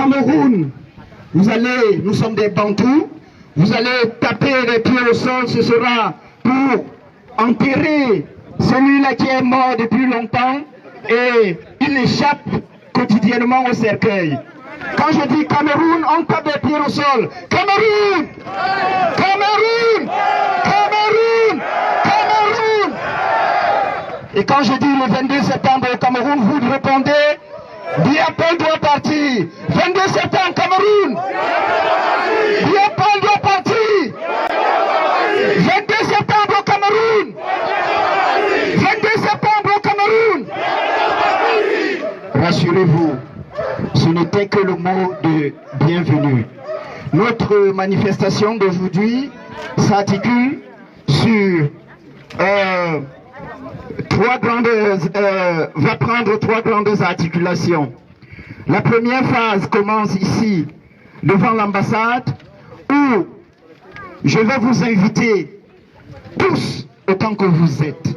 Cameroun, nous sommes des Bantous, vous allez taper les pieds au sol, ce sera pour enterrer celui-là qui est mort depuis longtemps et il échappe quotidiennement au cercueil. Quand je dis Cameroun, on tape les pieds au sol. Cameroun! Cameroun! Cameroun! Cameroun! Et quand je dis le 22 septembre au Cameroun, vous répondez Biya-Paul doit partir. 22 septembre, Cameroun. Biya-Paul doit partir. 22 septembre au Cameroun. 22 septembre au Cameroun. Rassurez-vous, ce n'était que le mot de bienvenue. Notre manifestation d'aujourd'hui s'articule sur va prendre trois grandes articulations. La première phase commence ici, devant l'ambassade, où je vais vous inviter, tous autant que vous êtes,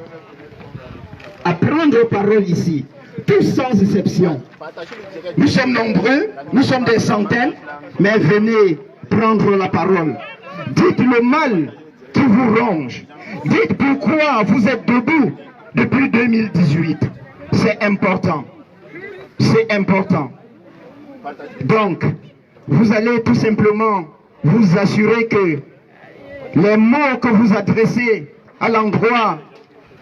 à prendre parole ici, tous sans exception. Nous sommes nombreux, nous sommes des centaines, mais venez prendre la parole. Dites le mal qui vous ronge. Dites pourquoi vous êtes debout depuis 2018. C'est important. C'est important. Donc, vous allez tout simplement vous assurer que les mots que vous adressez à l'endroit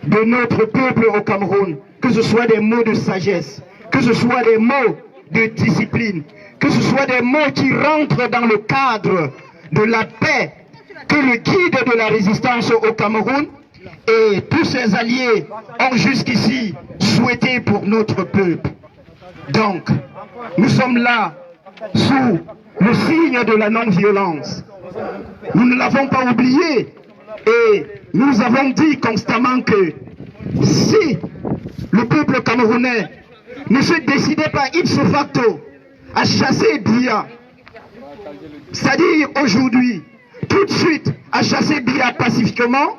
de notre peuple au Cameroun, que ce soit des mots de sagesse, que ce soit des mots de discipline, que ce soit des mots qui rentrent dans le cadre de la paix, que le guide de la résistance au Cameroun et tous ses alliés ont jusqu'ici souhaité pour notre peuple. Donc, nous sommes là sous le signe de la non-violence. Nous ne l'avons pas oublié et nous avons dit constamment que si le peuple camerounais ne se décidait pas ipso facto à chasser Biya, c'est-à-dire aujourd'hui, tout de suite, à chasser Biya pacifiquement,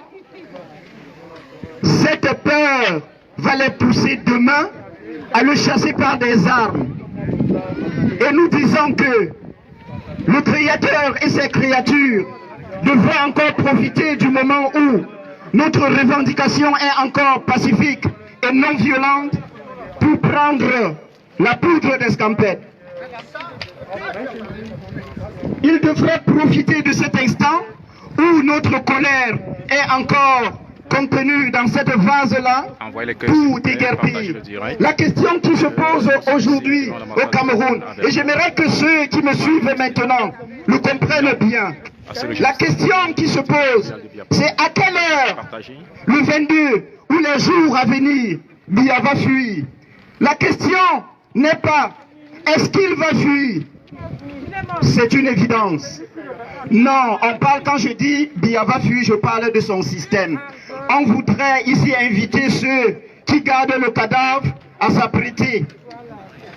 cette peur va les pousser demain à le chasser par des armes. Et nous disons que le Créateur et ses créatures devraient encore profiter du moment où notre revendication est encore pacifique et non violente pour prendre la poudre d'escampette. Ils devraient profiter de cet instant où notre colère est encore contenue dans cette vase-là pour déguerpir. La question qui se pose aujourd'hui au Cameroun, et j'aimerais que ceux qui me suivent maintenant le comprennent bien. La question qui se pose, c'est à quelle heure, le 22 ou les jours à venir, Biya va fuir. La question n'est pas est-ce qu'il va fuir. C'est une évidence. Non, on parle, quand je dis Biya va fuir, je parle de son système. On voudrait ici inviter ceux qui gardent le cadavre à s'apprêter,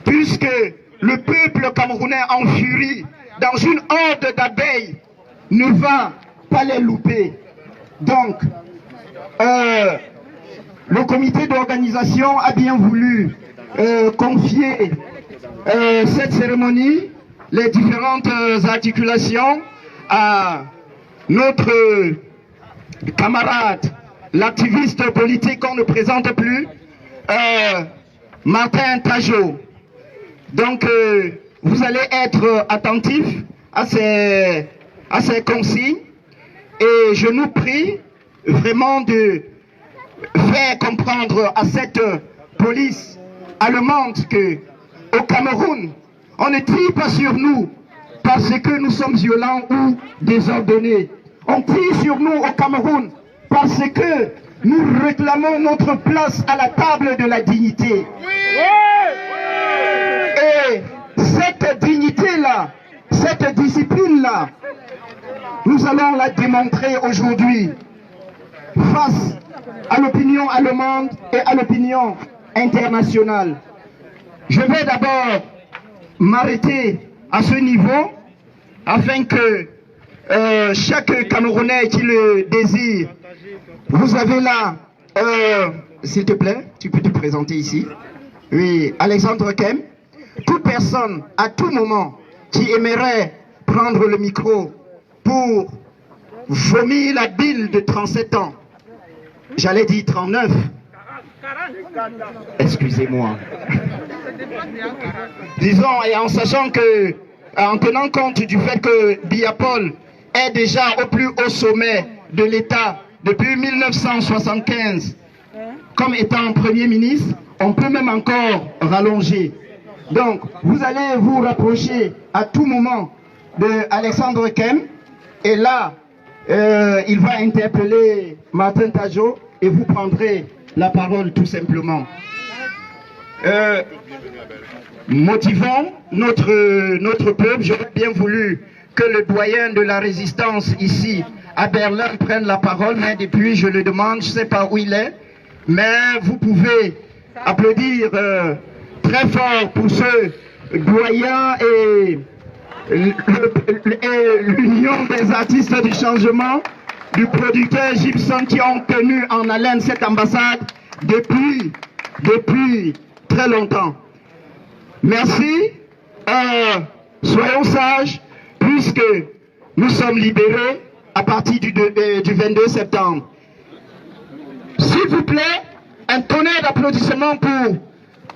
puisque le peuple camerounais en furie, dans une horde d'abeilles, ne va pas les louper. Donc, le comité d'organisation a bien voulu confier cette cérémonie, les différentes articulations à notre camarade, l'activiste politique qu'on ne présente plus, Martin Tajot. Donc, vous allez être attentifs à ces consignes et je nous prie vraiment de faire comprendre à cette police allemande que au Cameroun, on ne tire pas sur nous parce que nous sommes violents ou désordonnés. On tire sur nous au Cameroun parce que nous réclamons notre place à la table de la dignité. Et cette dignité-là, cette discipline-là, nous allons la démontrer aujourd'hui face à l'opinion allemande et à l'opinion internationale. Je vais d'abord m'arrêter à ce niveau afin que chaque Camerounais qui le désire, vous avez là, s'il te plaît, tu peux te présenter ici. Oui, Alexandre Kem. toute personne, à tout moment, qui aimerait prendre le micro pour vomir la bile de 37 ans, j'allais dire 39, excusez-moi, disons, et en sachant que, en tenant compte du fait que Biya-Paul est déjà au plus haut sommet de l'État depuis 1975, comme étant Premier ministre, on peut même encore rallonger. Donc, vous allez vous rapprocher à tout moment de Alexandre Kem, et là, il va interpeller Martin Tajo, et vous prendrez la parole tout simplement. Motivons notre peuple. J'aurais bien voulu que le doyen de la résistance ici à Berlin prenne la parole, mais depuis je le demande, je ne sais pas où il est, mais vous pouvez applaudir très fort pour ce doyen et l'Union des artistes du changement, du producteur Gibson, qui ont tenu en haleine cette ambassade depuis très longtemps. Merci, soyons sages, puisque nous sommes libérés à partir du 22 septembre. S'il vous plaît, un tonnerre d'applaudissements pour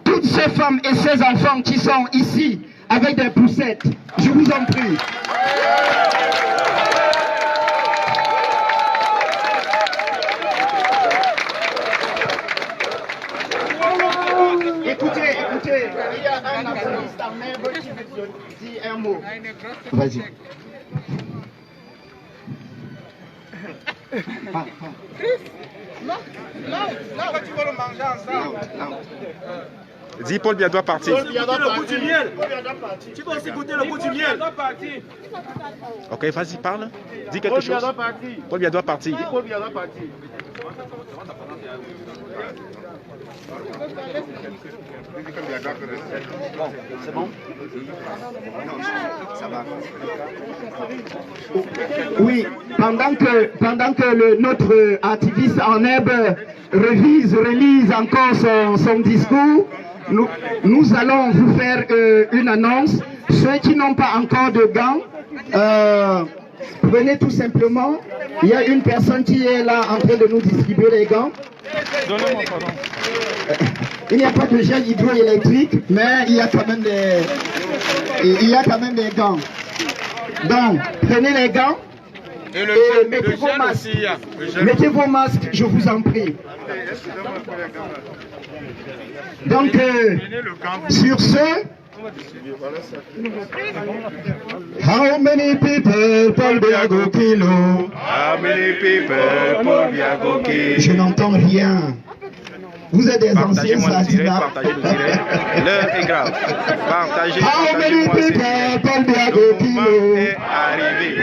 toutes ces femmes et ces enfants qui sont ici avec des poussettes. Je vous en prie. Écoutez, il y a un journaliste en herbe qui veut dire un mot. Vas-y. Tu vas le manger ensemble. Dis Paul Biya doit partir. Paul Biya doit partir. Tu vas aussi goûter le goût du miel. Ok, vas-y, parle. Dis quelque chose. Paul Biya doit partir. Paul Biya doit partir. C'est bon? Ça va. Oui, pendant que notre activiste en herbe relise encore son discours, nous allons vous faire une annonce. Ceux qui n'ont pas encore de gants, prenez tout simplement. Il y a une personne qui est là en train de nous distribuer les gants. Donnez-moi, pardon. Il n'y a pas de gel hydroélectrique, mais il y a quand même des gants. Donc, prenez les gants et mettez vos masques. Mettez vos masques, je vous en prie. Donc, sur ce, how many people Paul Biya go kill? How many people Paul Biya go kill? Je n'entends rien. Vous êtes des anciens Sadina. Partagez le direct. L'heure est grave. Partagez, How many partagez-moi. people Paul Biya go Le moment kill? est arrivé.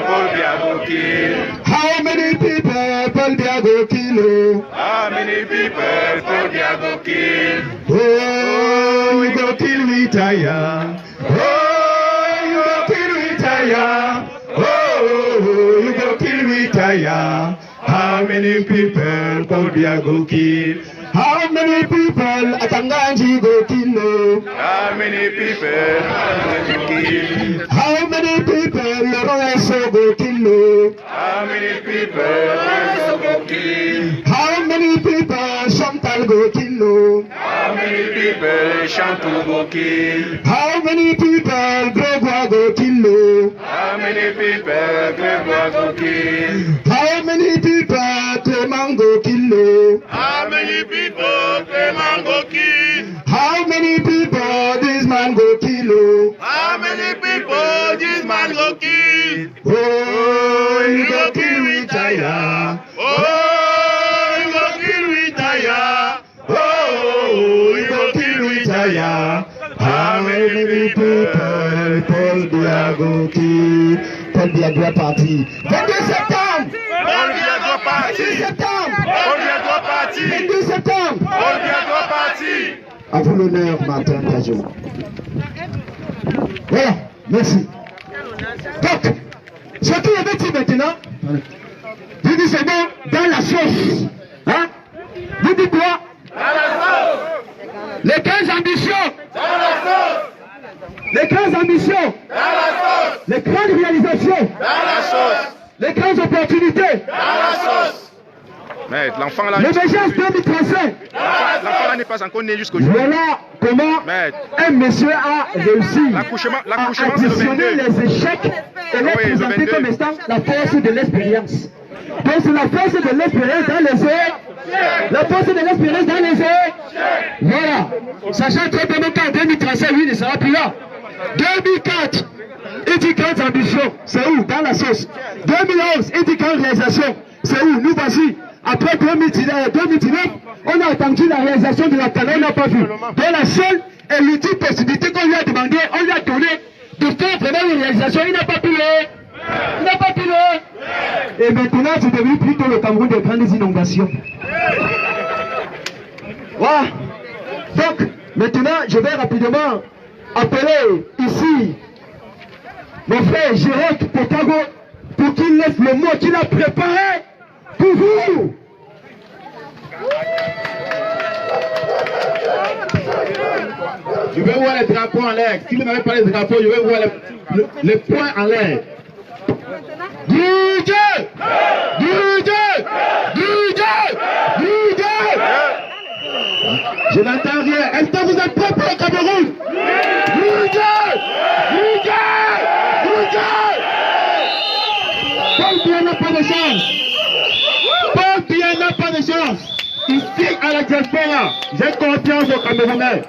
Paul Biya go kill. How many people Paul Biya go kill? How many people Paul Biya go kill? Oh, you go kill retire. Oh, you go kill retire. Oh, you go kill retire. How many people Paul Biya go kill? How many people Atanganji go kill? How many people go kill? How many people Lorenzo go kill? How many people go kill? How many people Chantal go kill? How many people Chantal go kill? How many people Grégoire go kill? How many people Grégoire go kill? How many people Clément go kill? How many people Clément go kill? How many people this man go kill? How many people this man go kill? Oh, you go kill retire. Oh, you go kill retire. Oh, you go kill retire. How many people Paul Biya go kill? Paul Biya doit partir. 22 septembre. Paul Biya doit 22 partir. septembre. Paul Biya doit partir. 22 septembre. Paul Biya doit partir. À vous l'honneur, Martin Tajo. Voilà, merci. Donc, ce qui est dit maintenant, vous dites c'est bon, dans la sauce. Hein? Vous dites quoi? Dans la sauce. Les 15 ambitions. Dans la sauce. Les grandes ambitions. Les grandes réalisations. Les grandes opportunités. Mais l'enfant là. L'émergence 2035. L'enfant là n'est pas encore né jusqu'aujourd'hui. Voilà comment un monsieur a réussi à additionner les échecs et les présenter comme étant la force de l'expérience. Donc c'est la force de l'expérience dans les airs. La force de l'expérience dans les airs. Voilà. Sachant très bien qu'en 2035, lui ne sera plus là. 2004, il dit grandes ambitions. C'est où? Dans la sauce. 2011, il dit grande réalisation. C'est où? Nous voici. Après 2019, on a attendu la réalisation de la canne, on n'a pas vu. Donc la seule et l'ultime possibilité qu'on lui a demandé, on lui a donné de faire vraiment une réalisation. Il n'a pas pu le. Il n'a pas pu le. Et maintenant, c'est devenu plutôt le Cameroun des grandes inondations. Voilà. Donc, maintenant, je vais rapidement appeler ici mon frère Jérôme Potago pour qu'il laisse le mot qu'il a préparé pour vous. Je vais voir les drapeaux en l'air. Si vous n'avez pas les drapeaux, je vais voir les points en l'air. Grudge! Grudge! Grudge! Grudge! Je n'entends rien. Est-ce que vous êtes prêts pour le Cameroun? Grudge! Grudge! Grudge! Paul Biya n'a pas de chance. Paul Biya n'a pas de chance. Ici à la diaspora, j'ai confiance au Camerounais.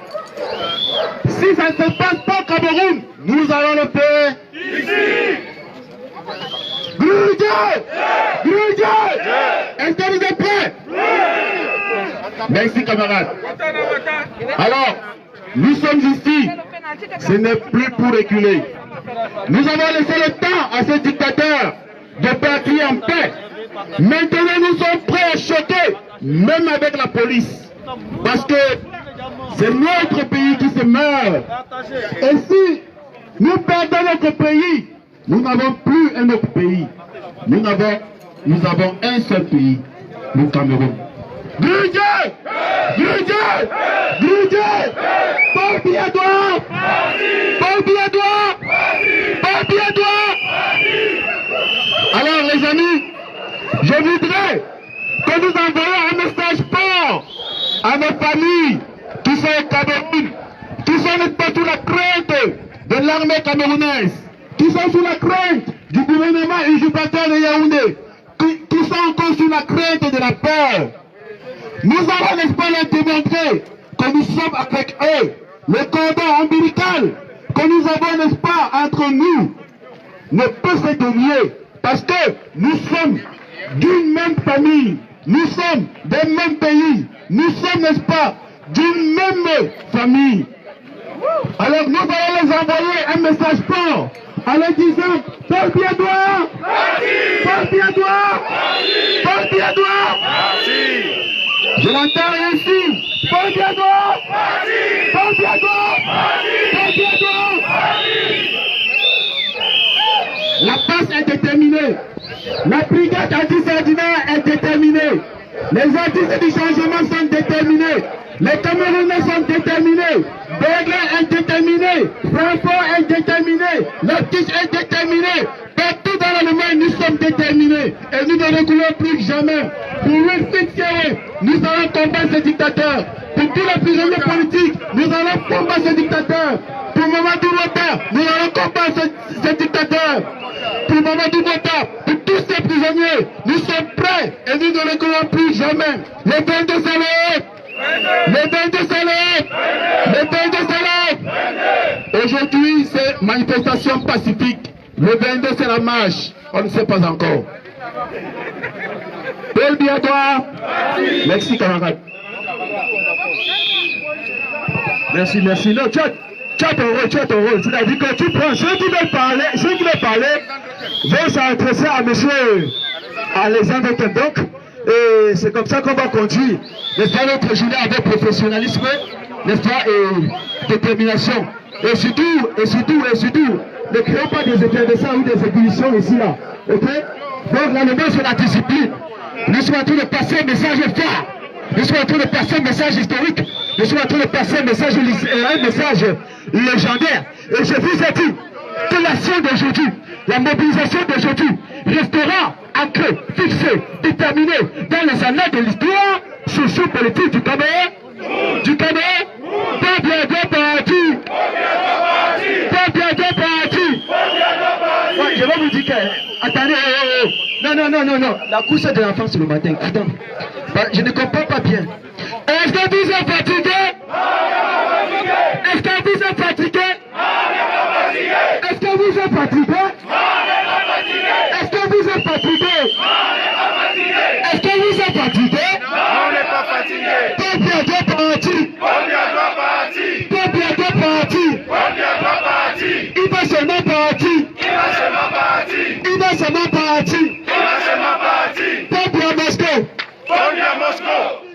Si ça ne se passe pas au Cameroun, nous allons le faire ici. Grudge! Grudge! Est-ce que vous êtes prêts? Merci camarades. Alors, nous sommes ici. Ce n'est plus pour reculer. Nous avons laissé le temps à ces dictateurs de partir en paix. Maintenant, nous sommes prêts à choquer, même avec la police. Parce que c'est notre pays qui se meurt. Et si nous perdons notre pays, nous n'avons plus un autre pays. Nous avons un seul pays, le Cameroun. Grudge! Grudge! Grudge! Paul Biya doit! Paul Biya doit! Paul Biya doit! Alors les amis, je voudrais que nous envoyions un message fort à nos familles qui sont au Cameroun, qui sont pas sous la crainte de l'armée camerounaise, qui sont sous la crainte du gouvernement usurpateur de Yaoundé, qui sont encore sous la crainte de la peur. Nous allons, n'est-ce pas, leur démontrer que nous sommes avec eux. Le cordon ombilical que nous avons, n'est-ce pas, entre nous ne peut se délier parce que nous sommes d'une même famille, nous sommes des mêmes pays, nous sommes, n'est-ce pas, d'une même famille. Alors nous allons les envoyer un message fort en leur disant Paul Biya doit! Paul Biya doit! Paul Biya doit! Je l'entends ici. Paul Biya doit! Paul Biya doit! Paul Biya doit! La passe est déterminée. La brigade anti-Sardina est déterminée. Les artistes du changement sont déterminés. Les Camerounais sont déterminés. Berger est déterminé. Franco est déterminé. L'Optique est déterminé. Partout dans le monde, nous sommes déterminés. Et nous ne reculons plus jamais. Pour Wilfried Thiawé, nous allons combattre ce dictateur. Pour tous les prisonniers politiques, nous allons combattre ce dictateur. Pour Mamadou Wata, nous allons combattre ce dictateur. Pour Mamadou Wata, pour tous ces prisonniers, nous sommes prêts et nous ne reculons plus jamais. Les 22 salauds, les 22 salauds, les 22 salauds. Aujourd'hui, c'est manifestation pacifique. Le 22, c'est la marche. On ne sait pas encore. Paul Biya doit. Merci, camarade. Merci, merci. Non, tu as ton rôle, tu as ton rôle. C'est-à-dire que tu prends ceux qui veulent parler, vont s'adresser à monsieur Alexandre Kendok. Et c'est comme ça qu'on va conduire, n'est-ce pas, notre journée avec professionnalisme, n'est-ce pas, et détermination. Et surtout, ne créons pas des effervescences ou des ébullitions ici, là. Ok? Donc, là, le mot, c'est la discipline. Nous sommes en train de passer un message fort. Nous sommes en train de passer un message historique. Nous sommes en train de passer un message légendaire. Et je vous ai dit que l'action d'aujourd'hui, la mobilisation d'aujourd'hui restera ancrée, fixée, déterminée dans les annales de l'histoire socio-politique du Cameroun. Du Cameroun, pas bien deux partis. Pas bien deux partis. Ouais, je vais vous dire que, attendez, non, la couche de l'enfant c'est le matin, attends. Je ne comprends pas bien. Est-ce que vous êtes fatigué? Est-ce que vous êtes fatigué? Est-ce que vous êtes fatigué? Est-ce que vous êtes fatigué? Est-ce que vous êtes fatigué? On n'est pas fatigué. Pas bien deux partis. Pas bien deux partis. Il va seulement partir. Il va seulement partir. Pas bien Moscou.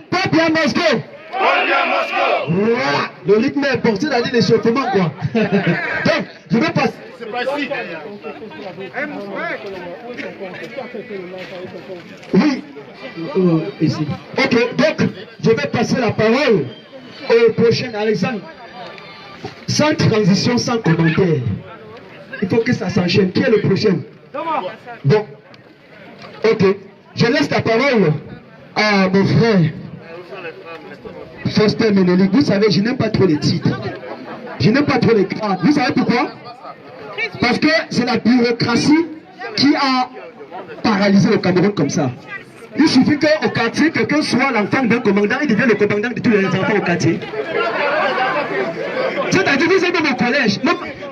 Pas bien Moscou. Voilà. Le rythme est porté dans l'échauffement quoi. Donc, je vais passer. C'est pas ici. Oui. Ici. Ok, donc, je vais passer la parole au prochain Alexandre. Sans transition, sans commentaire. Il faut que ça s'enchaîne. Qui est le prochain? Bon. Ok. Je laisse la parole à mon frère. Foster Ménélique. Vous savez, je n'aime pas trop les titres. Je n'aime pas trop les grades. Vous savez pourquoi? Parce que c'est la bureaucratie qui a paralysé le Cameroun comme ça. Il suffit qu'au quartier, quelqu'un soit l'enfant d'un commandant, il devient le commandant de tous les enfants au quartier. C'est-à-dire, vous êtes dans mon collège,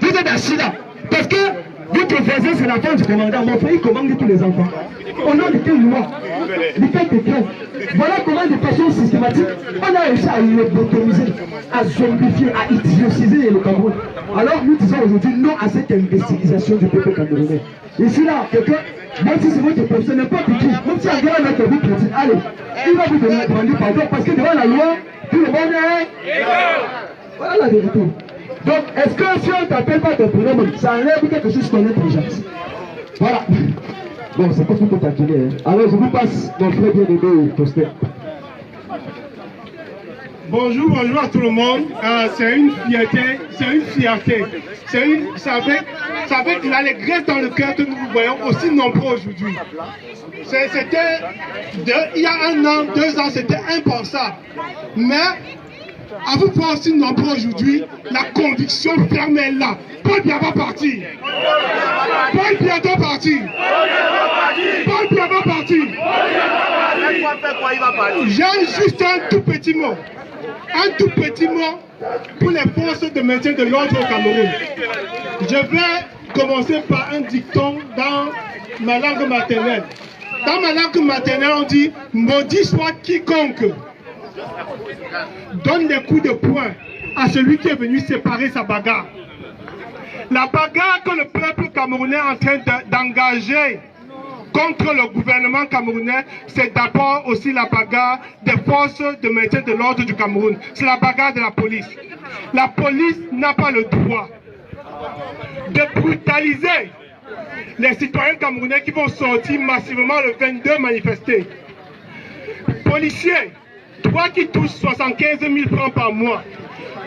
vous êtes assis là. Parce que votre voisin, c'est l'enfant du commandant. Mon frère, il commande tous les enfants. Au nom de quelle loi? De quel décret? Voilà comment de façon systématique, on a réussi à lobotomiser, à zombifier, à idiociser le Cameroun. Alors nous disons aujourd'hui non à cette investigisation du peuple camerounais. Ici là, quelqu'un, même si c'est votre professeur, n'importe qui, même si un gars là qui vous critique, allez, il va vous demander pardon parce que devant la loi, tout le monde est. Voilà la vérité. Donc, est-ce que si on ne t'appelle pas ton prénom, ça enlève quelque chose sur ton intelligence? Voilà. Bon, c'est pas tout pour t'accueillir. Alors, je vous passe mon frère bien-aimé, Foster. Bonjour à tout le monde. C'est une fierté, c'est avec l'allégresse dans le cœur que nous vous voyons aussi nombreux aujourd'hui. C'était, il y a 1 an, 2 ans, c'était impensable. Mais, à vous voir aussi nombreux aujourd'hui, la conviction ferme est là. Paul Biya va partir. Paul Biya doit partir. Paul Biya va partir. J'ai juste un tout petit mot. Un tout petit mot pour les forces de maintien de l'ordre au Cameroun. Je vais commencer par un dicton dans ma langue maternelle. Dans ma langue maternelle, on dit « Maudit soit quiconque donne des coups de poing à celui qui est venu séparer sa bagarre. » La bagarre que le peuple camerounais est en train d'engager contre le gouvernement camerounais, c'est d'abord aussi la bagarre des forces de maintien de l'ordre du Cameroun. C'est la bagarre de la police. La police n'a pas le droit de brutaliser les citoyens camerounais qui vont sortir massivement le 22 manifester. Policiers, toi qui touches 75 000 francs par mois,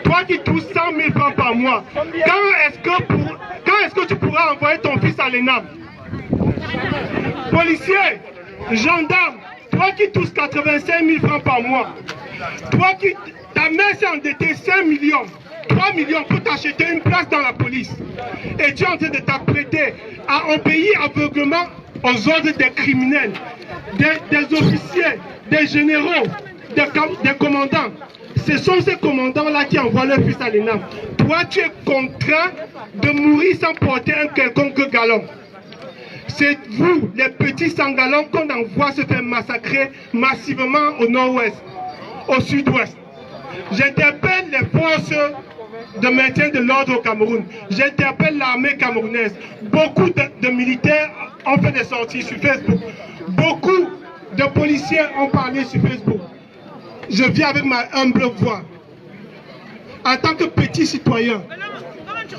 toi qui touches 100 000 francs par mois, quand est-ce que tu pourras envoyer ton fils à l'ENAM? Policiers, gendarmes, toi qui touches 85 000 francs par mois, toi qui, ta mère s'est endettée 5 millions, 3 millions pour t'acheter une place dans la police, et tu es en train de t'apprêter à obéir aveuglement aux ordres des criminels, des officiers, des généraux, des commandants. Ce sont ces commandants-là qui envoient leur fils à l'ENAM. Toi, tu es contraint de mourir sans porter un quelconque galon. C'est vous, les petits sans galon, qu'on envoie se faire massacrer massivement au nord-ouest, au sud-ouest. J'interpelle les forces de maintien de l'ordre au Cameroun. J'interpelle l'armée camerounaise. Beaucoup de militaires ont fait des sorties sur Facebook. Beaucoup de policiers ont parlé sur Facebook. Je viens avec ma humble voix. En tant que petit citoyen,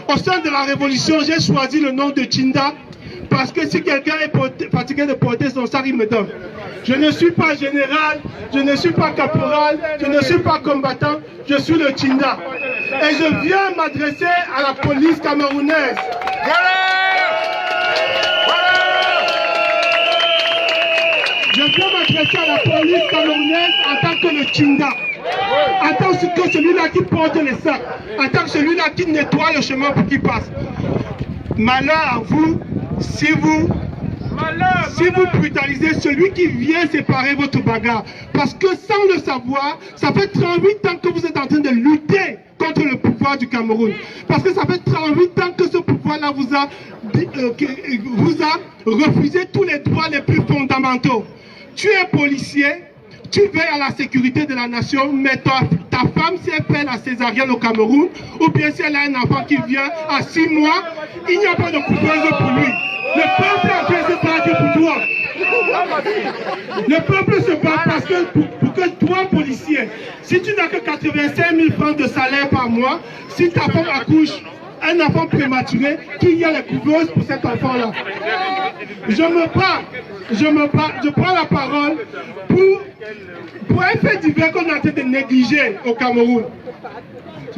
au sein de la révolution, j'ai choisi le nom de Tchinda Parce que si quelqu'un est fatigué de porter son sac, il me donne. Je ne suis pas général, je ne suis pas caporal, je ne suis pas combattant, je suis le Tchinda. Et je viens m'adresser à la police camerounaise. Je viens m'adresser à la police camerounaise en tant que le Tchinda. En tant que celui-là qui porte les sacs. En tant que celui-là qui nettoie le chemin pour qu'il passe. Malheur à vous, si vous brutalisez celui qui vient séparer votre bagarre. Parce que sans le savoir, ça fait 38 ans que vous êtes en train de lutter contre le pouvoir du Cameroun. Parce que ça fait 38 ans que ce pouvoir-là vous a refusé tous les droits les plus fondamentaux. Tu es policier, tu veilles à la sécurité de la nation, mais ta femme, si elle fait la césarienne au Cameroun, ou bien si elle a un enfant qui vient à 6 mois, il n'y a pas de couvreuse pour lui. Le peuple est en train de se battre pour toi. Le peuple se bat parce que pour que toi, policier, si tu n'as que 85 000 francs de salaire par mois, si ta femme accouche un enfant prématuré, qu'il y a les couveuses pour cet enfant-là. Je prends la parole pour un fait divers qu'on a en train de négliger au Cameroun.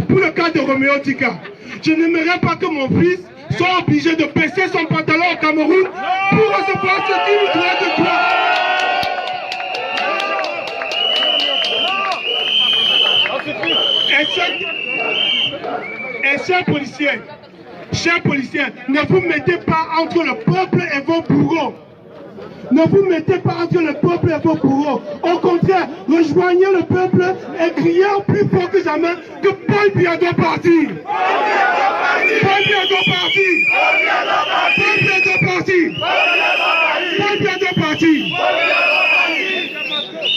Pour le cas de Roméo Tika, je n'aimerais pas que mon fils soit obligé de baisser son pantalon au Cameroun pour recevoir ce qu'il doit de toi. Et chers policiers, ne vous mettez pas entre le peuple et vos bourreaux. Ne vous mettez pas entre le peuple et vos bourreaux. Au contraire, rejoignez le peuple et criez plus fort que jamais que Paul Biya doit partir. Paul Biya doit partir. Paul Biya doit partir. Paul Biya doit partir.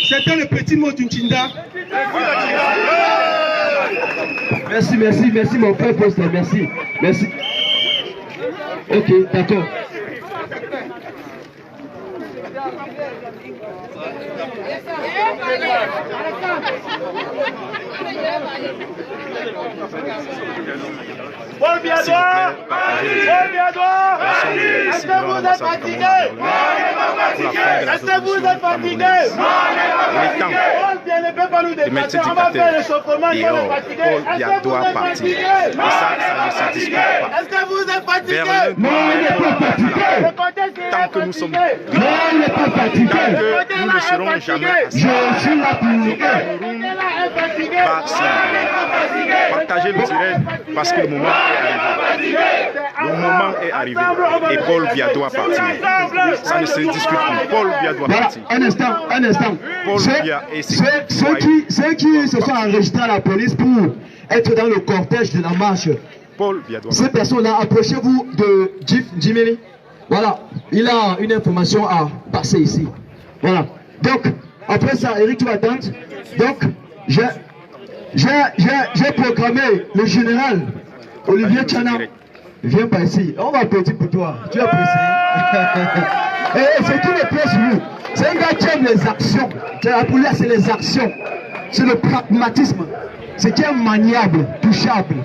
C'était le petit mot du Tchinda. Merci mon frère Poste, merci. Ok, d'accord. Paul Biadoua, est-ce que vous êtes fatigué? Est-ce que vous êtes fatigué? Paul Biya ne peut pas nous dépasser, on va faire le chauffement, on est fatigué. Est-ce que vous êtes fatigué? Ça ne se discute pas. Est-ce que vous êtes fatigué? Non, il n'est pas fatigué. Tant que nous sommes... Non, il n'est pas fatigué. Tant que nous ne serons jamais Je suis là pour... partager le direct parce que le moment est arrivé. Le moment est arrivé. Et Paul Biya doit partir. Ça ne se discute plus. Paul Biya doit partir. Un instant. Paul Biya et ceux qui se sont enregistrés à la police pour être dans le cortège de la marche, Paul Biya doit ces partir. personnes-là, approchez-vous de Jimmy. Voilà, il a une information à passer ici. Voilà. Donc, après ça, Eric, tu vas attendre. Donc, j'ai programmé le général Olivier Tchana. Viens pas ici. On va applaudir pour toi. Tu as apprécié. Et c'est qui les pièces, lui. C'est un gars qui aime les actions. Pour lui, c'est les actions. C'est le pragmatisme. C'est qui est maniable, touchable,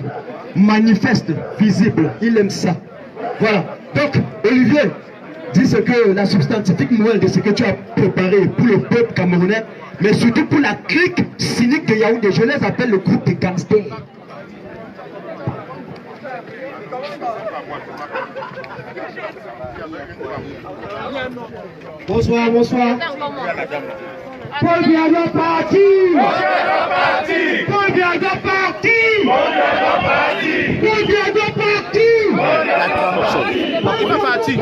manifeste, visible. Il aime ça. Voilà. Donc, Olivier, dis ce que la substantifique morale de ce que tu as préparé pour le peuple camerounais, mais surtout pour la clique cynique de Yaoundé. Je les appelle le groupe des gangsters. Bonsoir. Paul Biya doit partir. Paul Biya doit partir. Il va partir.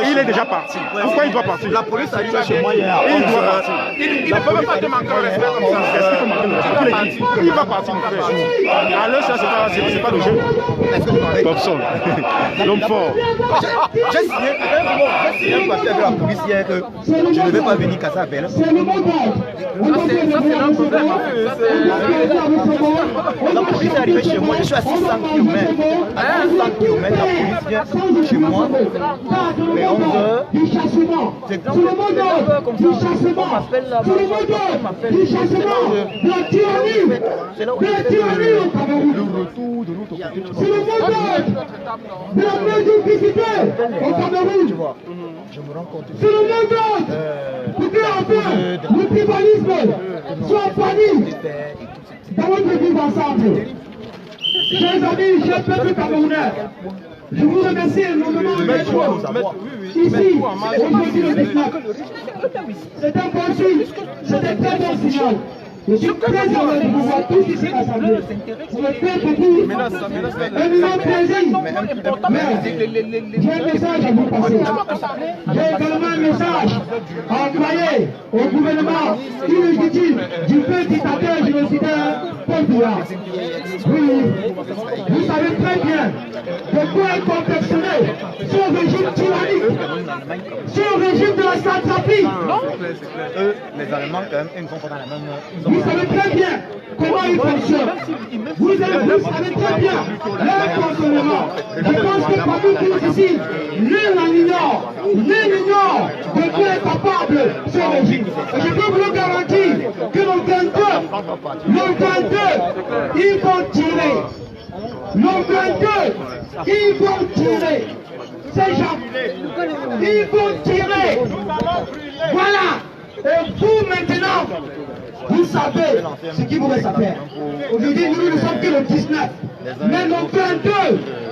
Il est déjà parti. Pourquoi il doit partir? La police arrive chez moi hier. Il doit partir. Il ne peut pas te manquer de respect comme ça. Il va partir. Alors ça, c'est pas le jeu. Bobson. L'homme fort. J'ai signé un papier avec la police hier que je ne vais pas venir casser la belle. Ça, c'est un problème. La police est arrivée chez moi, je suis à 600 km. À 600 km, la police vient chez moi, mais 11h, du chassement, c'est sur le mot d'ordre comme du ça, chassement, on m'appelle là-bas, sur le mot d'ordre du chassement, de la tyrannie, c'est là où de la tyrannie au Cameroun, le retour de l'autre côté, tu sur le mot d'ordre de la médiocrité au Cameroun, tu vois, je me rends compte. sur le mot d'ordre pour que enfin le tribalisme soit banni dans votre vivre ensemble. Chers amis, chers peuples camerounais, je vous remercie énormément d'être ici, aujourd'hui le 19. C'est un bon signe, c'est un très bon signal. Je suis très heureux de vous voir tous ici rassemblés. Vous me faites beaucoup énormément plaisir. Mais j'ai un message à vous passer. J'ai également un message à envoyer au gouvernement illégitime du fait dictateur génocidaire Paul Biya. Oui, vous savez très bien de quoi est confectionné ce régime tyrannique, ce régime de la satrapie. Eux, les Allemands, quand même, ils ne sont pas dans la même. Vous savez très bien comment ils fonctionnent. Vous savez très bien leur fonctionnement. Je pense que parmi tous ici, nul n'ignore de quoi est capable ce régime. Et je peux vous le garantir que le 22, ils vont tirer. Le 22, ils vont tirer. Ces gens, ils vont tirer. Voilà. Et vous maintenant, vous savez ce qu'il vous reste à faire. Aujourd'hui, nous ne sommes que le 19. Mais le 22,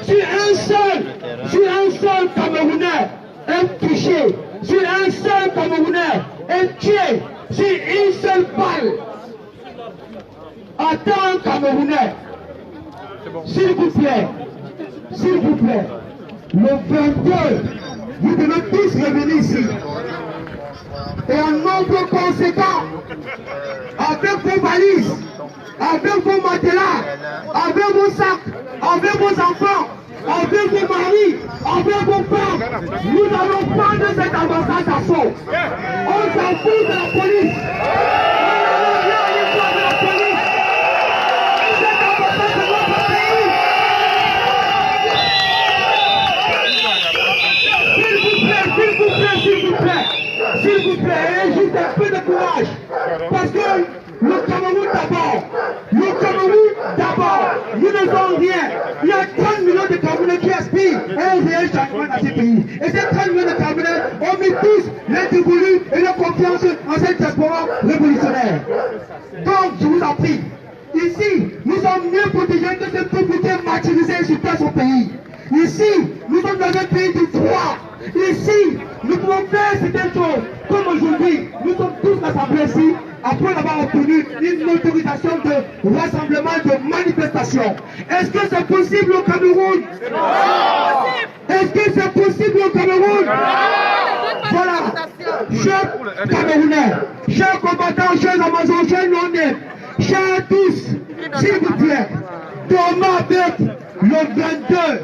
sur un seul Camerounais est touché, sur un seul Camerounais est tué, sur une seule balle. Attends, Camerounais, s'il vous plaît, le 22, vous devez tous revenir ici. Et en nombre conséquent, avec vos valises, avec vos matelas, avec vos sacs, avec vos enfants, avec vos maris, avec vos femmes, nous allons prendre cette ambassade d'assaut. On s'en fout de la police. On n'a rien à l'histoire de la police. Cette ambassade de notre pays. S'il vous plaît, ayez juste un peu de courage. Parce que le Cameroun d'abord, nous ne sommes rien. Il y a 30 millions de Camerounais qui aspirent à un réel changement dans ce pays. Et ces 30 millions de Camerounais ont mis tous les dévolus et leur confiance en cette diaspora révolutionnaire. Donc, je vous en prie, ici, nous sommes mieux protégés que cette propriété martyrisée sur tout son pays. Ici, nous sommes dans un pays du droit. Ici, nous pouvons faire certaines choses. Comme aujourd'hui, nous sommes tous rassemblés ici après avoir obtenu une autorisation de rassemblement, de manifestation. Est-ce que c'est possible au Cameroun? Est-ce que c'est possible au Cameroun? Voilà. Chers Camerounais, chers combattants, chers Amazones, chers non-nés, chers tous, s'il vous plaît, demain avec le 22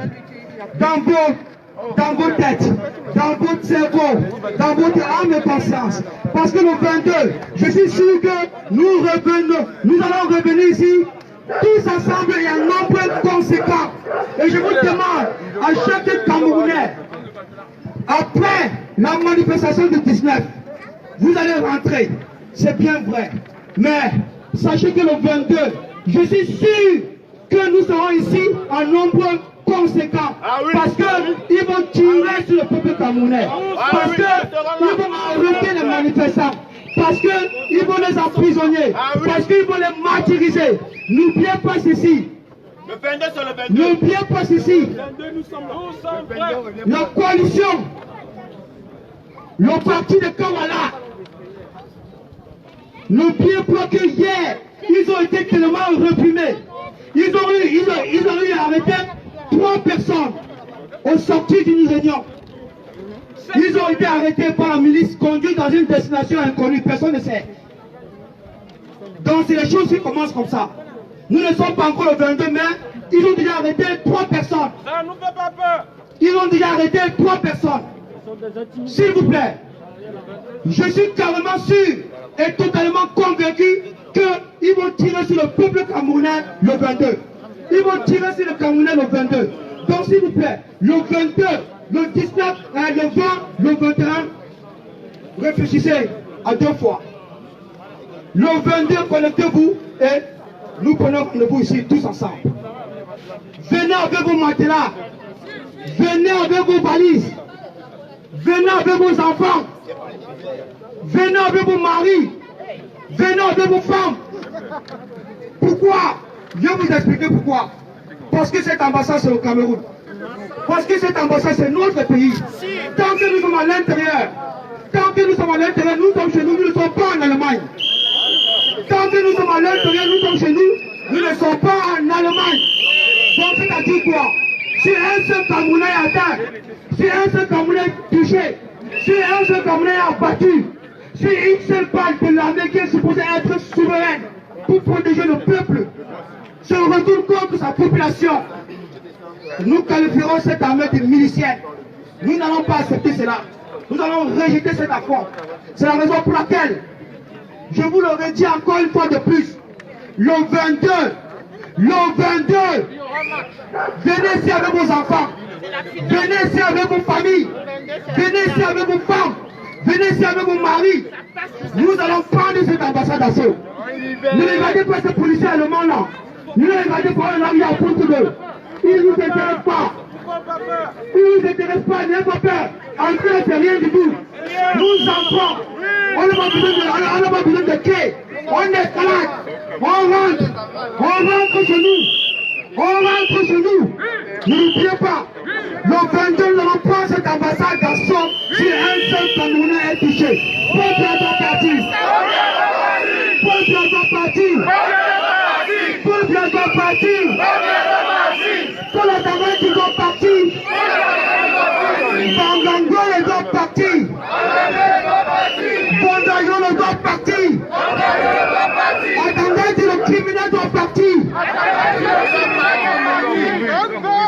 dans vos têtes, dans votre cerveau, dans votre âme et conscience. Parce que le 22, je suis sûr que nous allons revenir ici, tous ensemble et un nombre conséquent. Et je vous demande à chaque Camerounais, après la manifestation du 19, vous allez rentrer, c'est bien vrai. Mais sachez que le 22, je suis sûr que nous serons ici en nombre conséquent. Parce qu'ils vont tirer sur le peuple camerounais. Parce qu'ils vont arrêter les manifestants. Parce qu'ils vont les emprisonner. Parce qu'ils vont les martyriser. N'oubliez pas ceci. N'oubliez pas ceci. La coalition, le parti de Kawala. N'oubliez pas que hier, ils ont été tellement réprimés. Ils ont eu à arrêter 3 personnes au sortir d'une réunion. Ils ont été arrêtés par la milice, conduits dans une destination inconnue, personne ne sait. Donc c'est les choses qui commencent comme ça. Nous ne sommes pas encore le 22 mai, ils ont déjà arrêté 3 personnes. Ça nous fait pas peur. Ils ont déjà arrêté 3 personnes. S'il vous plaît, je suis carrément sûr et totalement convaincu qu'ils vont tirer sur le peuple camerounais le 22. Ils vont tirer sur le Camerounais le 22. Donc s'il vous plaît, le 22, le 19, le 20, le 21, réfléchissez à 2 fois. Le 22, connectez-vous et nous prenons rendez-vous ici tous ensemble. Venez avec vos matelas, venez avec vos valises, venez avec vos enfants, venez avec vos maris, venez avec vos femmes. Pourquoi? Je vais vous expliquer pourquoi. Parce que cette ambassade c'est au Cameroun. Parce que cette ambassade c'est notre pays. Tant que nous sommes à l'intérieur, nous sommes chez nous, nous ne sommes pas en Allemagne. Tant que nous sommes à l'intérieur, nous sommes chez nous, nous ne sommes pas en Allemagne. Donc c'est-à-dire quoi? Si un seul Camerounais est atteint, si un seul Camerounais est touché, si un seul Camerounais est abattu, si une seule balle de l'armée qui est supposée être souveraine pour protéger le peuple se retourne contre sa population, nous qualifierons cette armée de milicienne. Nous n'allons pas accepter cela. Nous allons rejeter cet affront. C'est la raison pour laquelle je vous le redis encore une fois de plus. Le 22, venez ici avec vos enfants, venez ici avec vos familles, venez ici avec vos femmes, venez ici avec vos maris. Nous allons prendre cette ambassade d'assaut. Ne regardez pas ces policiers allemands là. Ne regardez pas là où il y a contre d'eux. Ils ne nous intéressent pas. Ils ne nous intéressent pas, n'ayez pas peur. En fait, c'est rien du tout. Nous enfants, on n'a pas besoin de quai. On escalade, on rentre chez nous. N'oubliez pas, le 22, nous allons prendre cette ambassade d'assaut si un seul Camerounais est touché. Paul Biya doit partir. Paul Biya doit partir. Paul Biya doit partir. Paul Biya doit partir. Bangangole doit partir. Bondayon doit partir. Attendez, le criminel doit partir.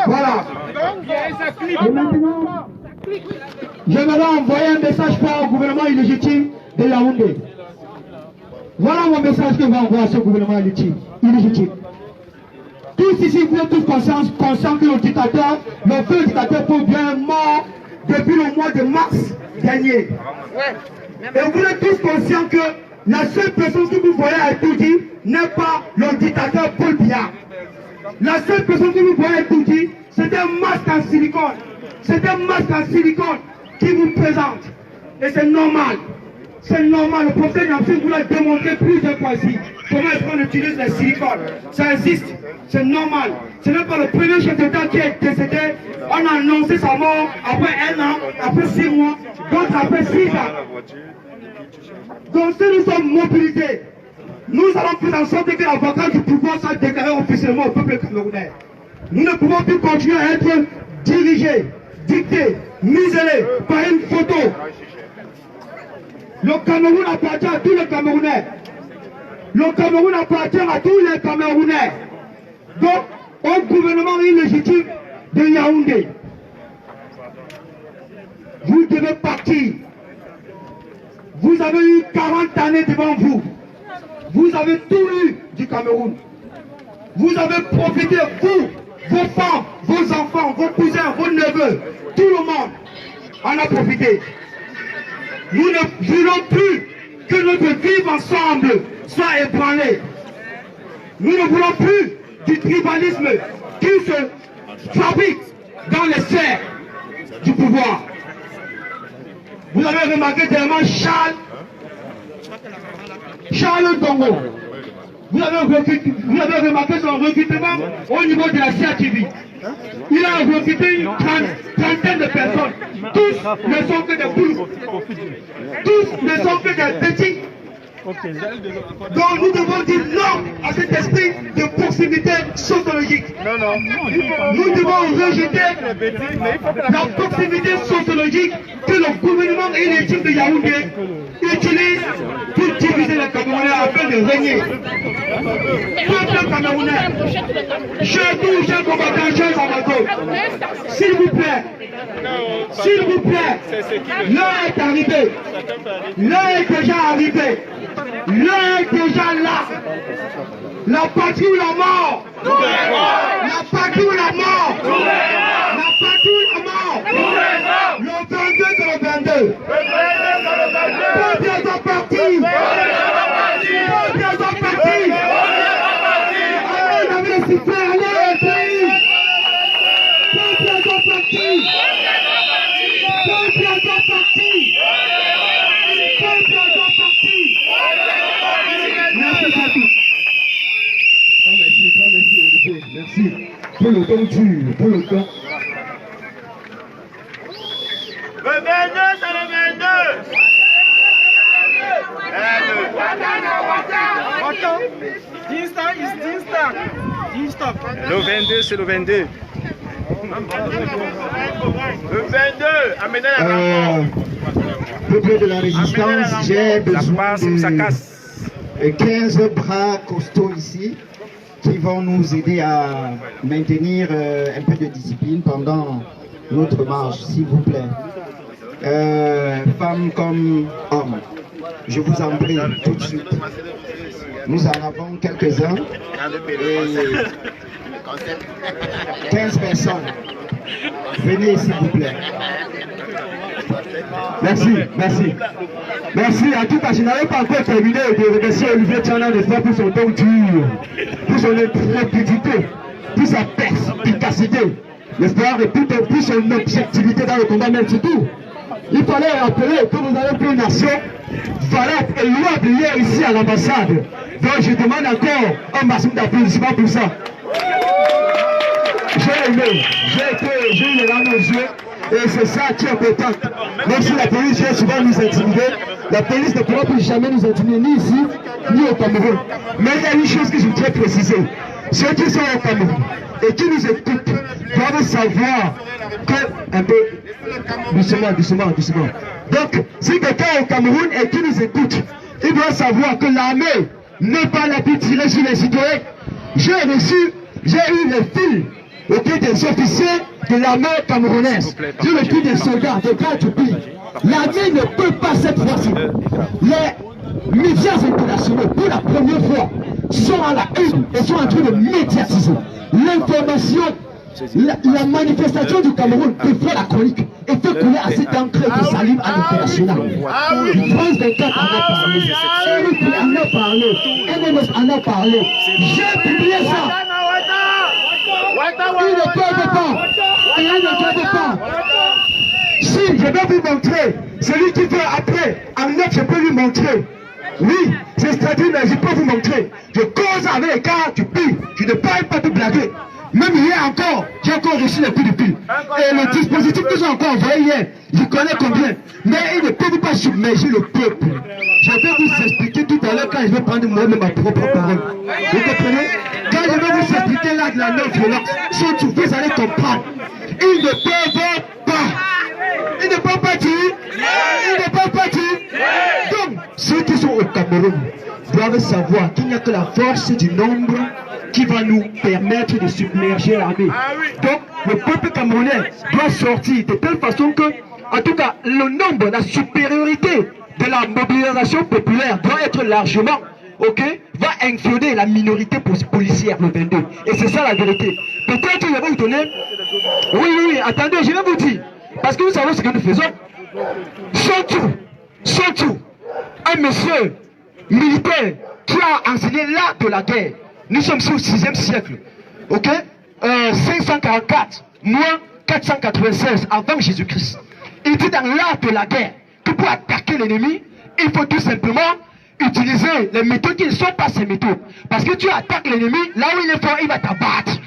Voilà. Et maintenant, j'aimerais envoyer un message fort au gouvernement illégitime de Yaoundé. Voilà mon message que je vais envoyer à ce gouvernement illégitime. Tous ici, vous êtes tous conscients que le dictateur, le feu dictateur Paul Biya est mort depuis le mois de mars dernier. Et vous êtes tous conscients que la seule personne que vous voyez à Toudi n'est pas le dictateur Paul Biya. La seule personne que vous voyez à Toudi, c'est un masque en silicone. C'est un masque en silicone qui vous présente. Et c'est normal. C'est normal. Le professeur Namsing vous l'a démontré plusieurs fois ici. Comment est-ce qu'on utilise le silicone? Ça existe. C'est normal. Ce n'est pas le premier chef d'État qui est décédé. On a annoncé sa mort après 1 an, après 6 mois, d'autres après 6 ans. Donc si nous sommes mobilisés, nous allons faire en sorte que la vacance du pouvoir soit déclarée officiellement au peuple camerounais. Nous ne pouvons plus continuer à être dirigés, dictés, muselés par une photo. Le Cameroun appartient à tous les Camerounais. Le Cameroun appartient à tous les Camerounais. Donc, au gouvernement illégitime de Yaoundé, vous devez partir. Vous avez eu 40 années devant vous. Vous avez tout eu du Cameroun. Vous avez profité, vous, vos femmes, vos enfants, vos cousins, vos neveux, tout le monde en a profité. Nous ne voulons plus que notre vivre ensemble soit ébranlé. Nous ne voulons plus du tribalisme qui se fabrique dans les sphères du pouvoir. Vous avez remarqué tellement Charles Dongo. Vous avez remarqué son recrutement au niveau de la CATV. Il a recruté une trentaine de personnes. Tous ne sont que des boules. Tous ne sont que des petits. Donc nous devons dire non à cet esprit de proximité sociologique. Nous devons rejeter la proximité sociologique que le gouvernement illégitime de Yaoundé utilise pour diviser les Camerounais afin de régner. Peuple camerounais, chers combattants, chers amateurs, s'il vous plaît, l'heure est arrivée. L'heure est déjà arrivée. L'heure est déjà là. La patrie ou la mort. La patrie ou la mort. La patrie ou la mort. Le 22 c'est le 22. Peu bien en parti. Peu bien en parti. Allez, on avait les sifflets, allez, pays. Peu bien en parti. Peu bien en parti. Peu bien en parti. Merci à tous. Grand merci Olivier, merci pour le temps dur, pour le temps. Le 22, c'est le 22. Le 22, c'est le 22. Le 22, amenez la Peuple de la résistance, j'ai besoin de 15 bras costauds ici qui vont nous aider à maintenir un peu de discipline pendant notre marche, s'il vous plaît. Femmes comme hommes, je vous en prie tout de suite. Nous en avons quelques-uns et 15 personnes. Venez s'il vous plaît. Merci, merci. Merci. En tout cas, je n'avais pas encore terminé de remercier Olivier Tchana de faire pour son temps dur, pour son intrépidité, pour sa perspicacité, n'est-ce pas, et pour son objectivité dans le combat, mais surtout, il fallait rappeler que nous avons pris une nation valable et louable hier ici à l'ambassade. Donc je demande encore un maximum d'applaudissements pour ça. J'ai aimé, j'ai eu les larmes aux yeux. Et c'est ça qui est important. Même si la police vient souvent nous intimider, la police ne pourra plus jamais nous intimider, ni ici, ni au Cameroun. Mais il y a une chose que je voudrais préciser. Ceux qui sont au Cameroun et qui nous écoutent doivent savoir que, un peu, doucement. Donc, si quelqu'un est au Cameroun et qui nous écoute, il doit savoir que l'armée n'est pas là pour tirer sur les citoyens. J'ai eu les fils des officiers de l'armée camerounaise, j'ai le fils des soldats, des gars du pays. L'armée ne peut pas cette fois-ci. Les médias internationaux, pour la première fois, sont à la une et sont en train de médiatiser l'information. La manifestation du Cameroun peut faire la chronique et fait couler assez d'encre de salive à l'international. France 24 en a parlé, RFI en a parlé, MNS en a parlé. J'ai publié ça. Il ne peut pas. Si je vais vous montrer, celui qui veut après, en net, je peux lui montrer. Oui, c'est stratégique, mais je peux vous montrer. Je cause avec les gars du pays. Je ne parle pas de blaguer. Même hier encore, j'ai encore reçu les coups de pile. Et le dispositif qu'ils ont encore envoyé hier, je connais combien. Mais ils ne peuvent pas submerger le peuple. Je vais vous expliquer tout à l'heure quand je vais prendre moi-même ma propre parole. Vous comprenez? Quand je vais vous expliquer là de la non-violence, surtout vous allez comprendre. Ils ne peuvent pas. Ils ne peuvent pas dire. Ils ne peuvent pas dire. Donc, ceux qui sont au Cameroun doivent savoir qu'il n'y a que la force du nombre qui va nous permettre de submerger l'armée. Donc, le peuple camerounais doit sortir de telle façon que, en tout cas, le nombre, la supériorité de la mobilisation populaire doit être largement, va influer la minorité policière le 22. Et c'est ça la vérité. Peut-être je vais vous donner... Oui, attendez, je vais vous dire. Parce que vous savez ce que nous faisons. Surtout, un monsieur militaire qui a enseigné l'art de la guerre. Nous sommes au 6e siècle. 544, moins 496 avant Jésus-Christ. Il dit dans l'art de la guerre que pour attaquer l'ennemi, il faut tout simplement utiliser les méthodes qui ne sont pas ces méthodes. Parce que tu attaques l'ennemi, là où il est fort, il va t'abattre.